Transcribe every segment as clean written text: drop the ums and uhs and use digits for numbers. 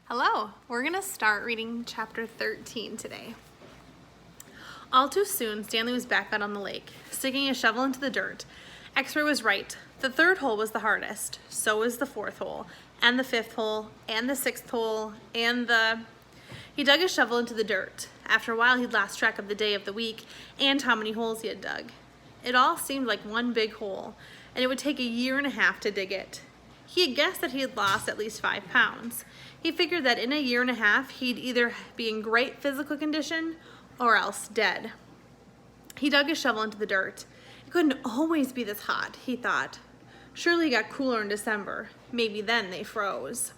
Hello, we're going to start reading chapter 13 today. All too soon, Stanley was back out on the lake, sticking a shovel into the dirt. X-Ray was right. The third hole was the hardest. So was the fourth hole, and the fifth hole, and the sixth hole, and the... He dug his shovel into the dirt. After a while, he'd lost track of the day of the week and how many holes he had dug. It all seemed like one big hole, and it would take a year and a half to dig it. He had guessed that he had lost at least 5 pounds. He figured that in a year and a half, he'd either be in great physical condition or else dead. He dug his shovel into the dirt. It couldn't always be this hot, he thought. Surely it got cooler in December. Maybe then they froze.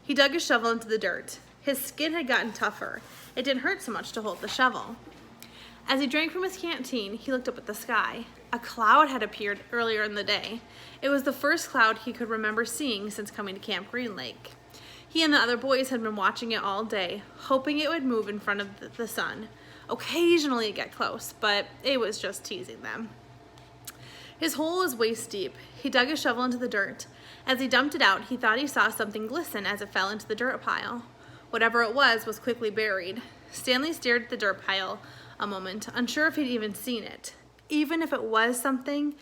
He dug his shovel into the dirt. His skin had gotten tougher. It didn't hurt so much to hold the shovel. As he drank from his canteen, he looked up at the sky. A cloud had appeared earlier in the day. It was the first cloud he could remember seeing since coming to Camp Green Lake. He and the other boys had been watching it all day, hoping it would move in front of the sun. Occasionally it'd get close, but it was just teasing them. His hole was waist deep. He dug his shovel into the dirt. As he dumped it out, he thought he saw something glisten as it fell into the dirt pile. Whatever it was quickly buried. Stanley stared at the dirt pile a moment, unsure if he'd even seen it. Even if it was something,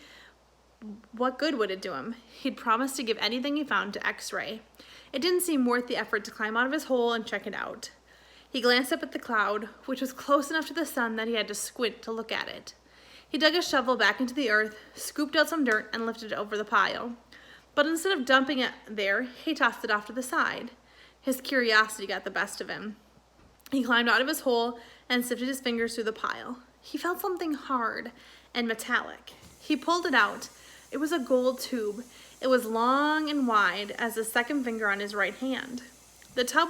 what good would it do him? He'd promised to give anything he found to X-Ray. It didn't seem worth the effort to climb out of his hole and check it out. He glanced up at the cloud, which was close enough to the sun that he had to squint to look at it. He dug his shovel back into the earth, scooped out some dirt, and lifted it over the pile. But instead of dumping it there, he tossed it off to the side. His curiosity got the best of him. He climbed out of his hole and sifted his fingers through the pile. He felt something hard and metallic. He pulled it out. It was a gold tube. It was long and wide as the second finger on his right hand. The tube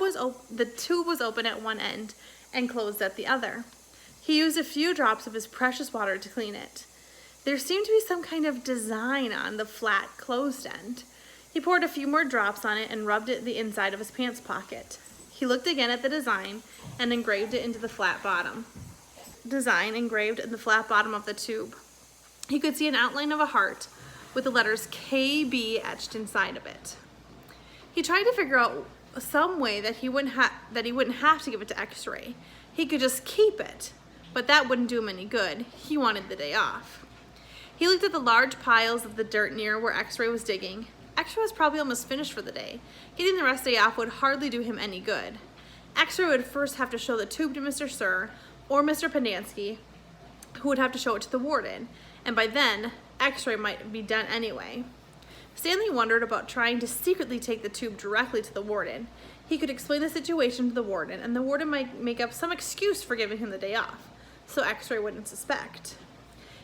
was open at one end and closed at the other. He used a few drops of his precious water to clean it. There seemed to be some kind of design on the flat closed end. He poured a few more drops on it and rubbed it the inside of his pants pocket. He looked again at the design and engraved it into the flat bottom. Design engraved in the flat bottom of the tube. He could see an outline of a heart with the letters KB etched inside of it. He tried to figure out some way that he wouldn't have to give it to X-Ray. He could just keep it, but that wouldn't do him any good. He wanted the day off. He looked at the large piles of the dirt near where X-Ray was digging. X-Ray was probably almost finished for the day. Getting the rest of the day off would hardly do him any good. X-Ray would first have to show the tube to Mr. Sir or Mr. Pendanski, who would have to show it to the warden, and by then, X-Ray might be done anyway. Stanley wondered about trying to secretly take the tube directly to the warden. He could explain the situation to the warden, and the warden might make up some excuse for giving him the day off, so X-Ray wouldn't suspect.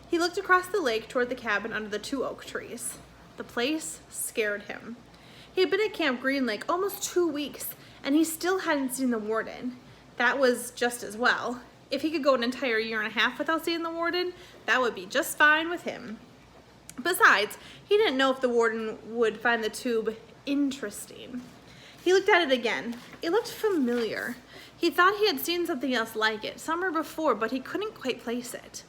He looked across the lake toward the cabin under the 2 oak trees. The place scared him. He had been at Camp Green Lake almost 2 weeks, and he still hadn't seen the warden. That was just as well. If he could go an entire year and a half without seeing the warden, that would be just fine with him. Besides, he didn't know if the warden would find the tube interesting. He looked at it again. It looked familiar. He thought he had seen something else like it summer before, but he couldn't quite place it.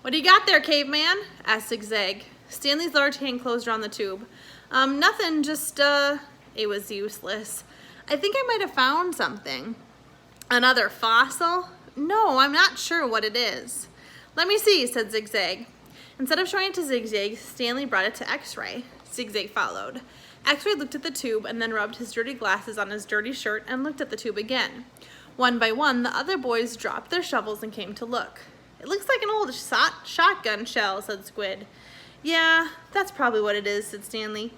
"What do you got there, caveman?" asked Zigzag. Stanley's large hand closed around the tube. Nothing, just, It was useless. "I think I might have found something." "Another fossil?" "No, I'm not sure what it is." "Let me see," said Zigzag. Instead of showing it to Zigzag, Stanley brought it to X-Ray. Zigzag followed. X-Ray looked at the tube and then rubbed his dirty glasses on his dirty shirt and looked at the tube again. One by one, the other boys dropped their shovels and came to look. "It looks like an old shotgun shell," said Squid. "Yeah, that's probably what it is," said Stanley.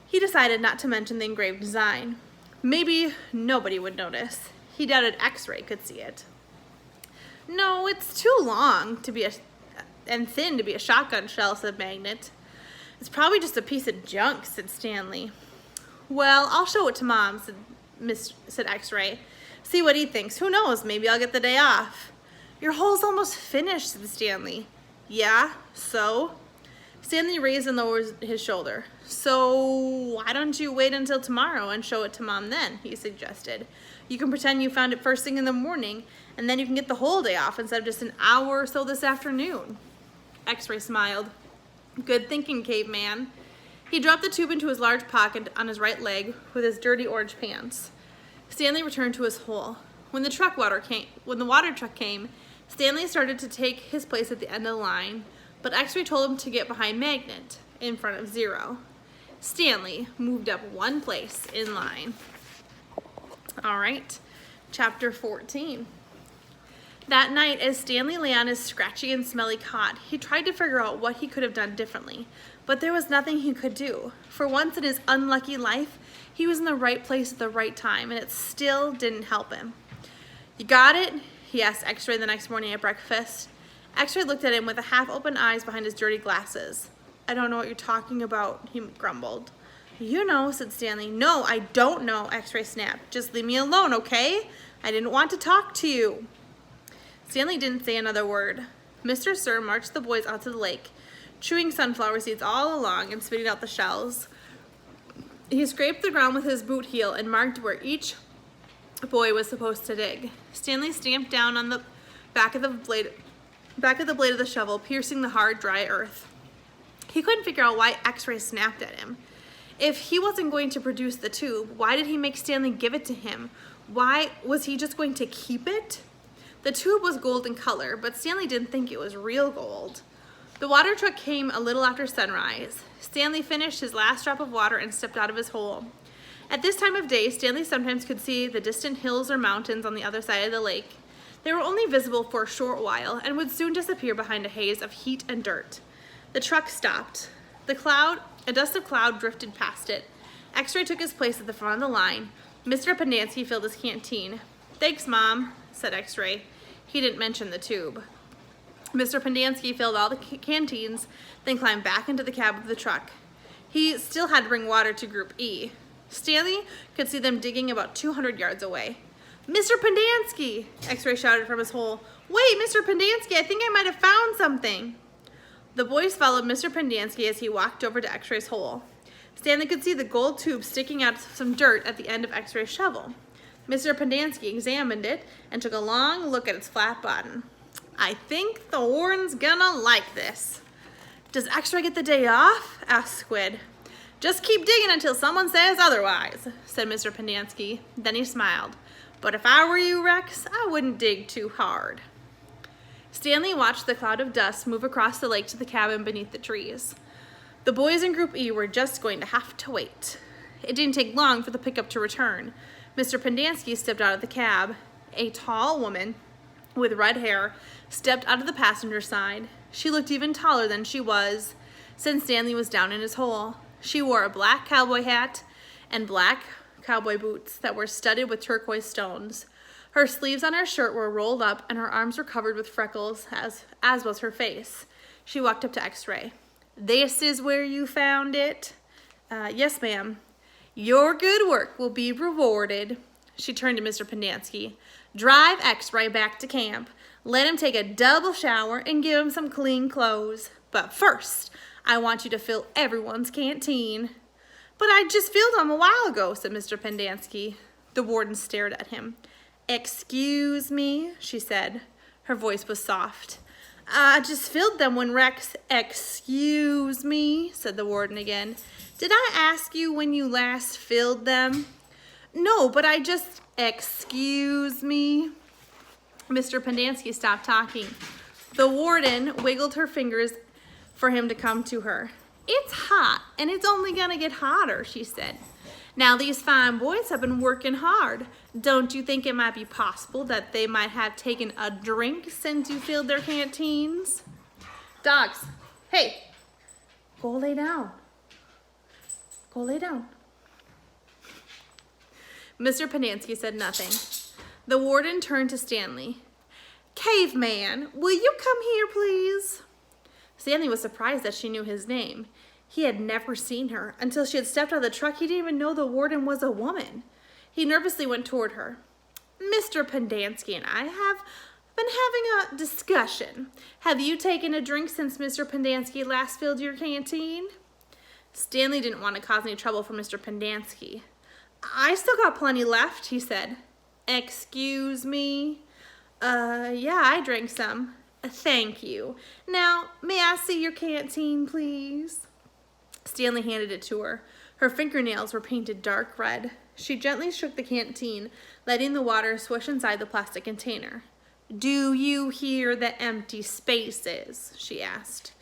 He decided not to mention the engraved design. Maybe nobody would notice. He doubted X-Ray could see it. "No, it's too long and thin to be a shotgun shell," said Magnet. "It's probably just a piece of junk," said Stanley. "Well, I'll show it to Mom," said X-Ray. "See what he thinks. Who knows, maybe I'll get the day off." "Your hole's almost finished," said Stanley. "Yeah, so?" Stanley raised and lowered his shoulder. "So why don't you wait until tomorrow and show it to Mom then?" he suggested. "You can pretend you found it first thing in the morning, and then you can get the whole day off instead of just an hour or so this afternoon." X-Ray smiled. "Good thinking, caveman." He dropped the tube into his large pocket on his right leg with his dirty orange pants. Stanley returned to his hole. When the water truck came, Stanley started to take his place at the end of the line, but X-Ray told him to get behind Magnet, in front of Zero. Stanley moved up one place in line. All right, chapter 14. That night, as Stanley lay on his scratchy and smelly cot, he tried to figure out what he could have done differently, but there was nothing he could do. For once in his unlucky life, he was in the right place at the right time, and it still didn't help him. "You got it?" he asked X-Ray the next morning at breakfast. X-Ray looked at him with half-open eyes behind his dirty glasses. "I don't know what you're talking about," he grumbled. "You know," said Stanley. "No, I don't know," X-Ray snapped. "Just leave me alone, okay? I didn't want to talk to you." Stanley didn't say another word. Mr. Sir marched the boys out to the lake, chewing sunflower seeds all along and spitting out the shells. He scraped the ground with his boot heel and marked where each boy was supposed to dig. Stanley stamped down on the back of the blade of the shovel, piercing the hard, dry earth. He couldn't figure out why X-Ray snapped at him. If he wasn't going to produce the tube, why did he make Stanley give it to him? Why was he just going to keep it? The tube was gold in color, but Stanley didn't think it was real gold. The water truck came a little after sunrise. Stanley finished his last drop of water and stepped out of his hole. At this time of day, Stanley sometimes could see the distant hills or mountains on the other side of the lake. They were only visible for a short while and would soon disappear behind a haze of heat and dirt. The truck stopped. A dust of cloud drifted past it. X-Ray took his place at the front of the line. Mr. Pendanski filled his canteen. "Thanks, Mom," said X-Ray. He didn't mention the tube. Mr. Pendanski filled all the canteens, then climbed back into the cab of the truck. He still had to bring water to Group E. Stanley could see them digging about 200 yards away. "Mr. Pendanski!" X-Ray shouted from his hole. "Wait, Mr. Pendanski, I think I might have found something." The boys followed Mr. Pendanski as he walked over to X-Ray's hole. Stanley could see the gold tube sticking out of some dirt at the end of X-Ray's shovel. Mr. Pendanski examined it and took a long look at its flat bottom. "I think the Warden's gonna like this." "Does X-Ray get the day off?" asked Squid. "Just keep digging until someone says otherwise," said Mr. Pendanski. Then he smiled. "But if I were you, Rex, I wouldn't dig too hard." Stanley watched the cloud of dust move across the lake to the cabin beneath the trees. The boys in Group E were just going to have to wait. It didn't take long for the pickup to return. Mr. Pendanski stepped out of the cab. A tall woman with red hair stepped out of the passenger side. She looked even taller than she was since Stanley was down in his hole. She wore a black cowboy hat and black cowboy boots that were studded with turquoise stones. Her sleeves on her shirt were rolled up and her arms were covered with freckles, as was her face. She walked up to X-Ray. "This is where you found it?" "Yes, ma'am." "Your good work will be rewarded." She turned to Mr. Pendanski. "Drive X-Ray back to camp. Let him take a double shower and give him some clean clothes. But first, I want you to fill everyone's canteen." "But I just filled them a while ago," said Mr. Pendanski. The warden stared at him. "Excuse me," she said. Her voice was soft. "I just filled them when Rex—" "Excuse me," said the warden again. "Did I ask you when you last filled them?" "No, but I just—" "Excuse me." Mr. Pendanski stopped talking. The warden wiggled her fingers for him to come to her. "It's hot, and it's only gonna get hotter," she said. "Now these fine boys have been working hard. Don't you think it might be possible that they might have taken a drink since you filled their canteens?" "Dogs, hey, go lay down. Go lay down." Mr. Pendanski said nothing. The warden turned to Stanley. "Caveman, will you come here, please?" Stanley was surprised that she knew his name. He had never seen her. Until she had stepped out of the truck, he didn't even know the warden was a woman. He nervously went toward her. "Mr. Pendanski and I have been having a discussion. Have you taken a drink since Mr. Pendanski last filled your canteen?" Stanley didn't want to cause any trouble for Mr. Pendanski. "I still got plenty left," he said. "Excuse me?" Yeah, I drank some." "Thank you. Now, may I see your canteen, please?" Stanley handed it to her. Her fingernails were painted dark red. She gently shook the canteen, letting the water swish inside the plastic container. "Do you hear the empty spaces?" she asked.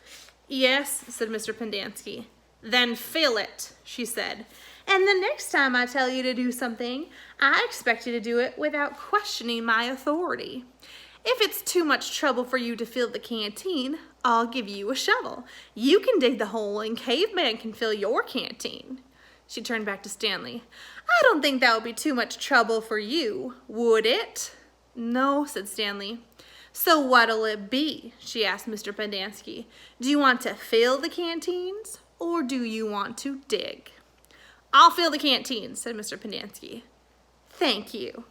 "Yes," said Mr. Pendanski. "Then fill it," she said. "And the next time I tell you to do something, I expect you to do it without questioning my authority. If it's too much trouble for you to fill the canteen, I'll give you a shovel. You can dig the hole and Caveman can fill your canteen." She turned back to Stanley. "I don't think that would be too much trouble for you, would it?" "No," said Stanley. "So what'll it be?" she asked Mr. Pendanski. "Do you want to fill the canteens or do you want to dig?" "I'll fill the canteens," said Mr. Pendanski. "Thank you."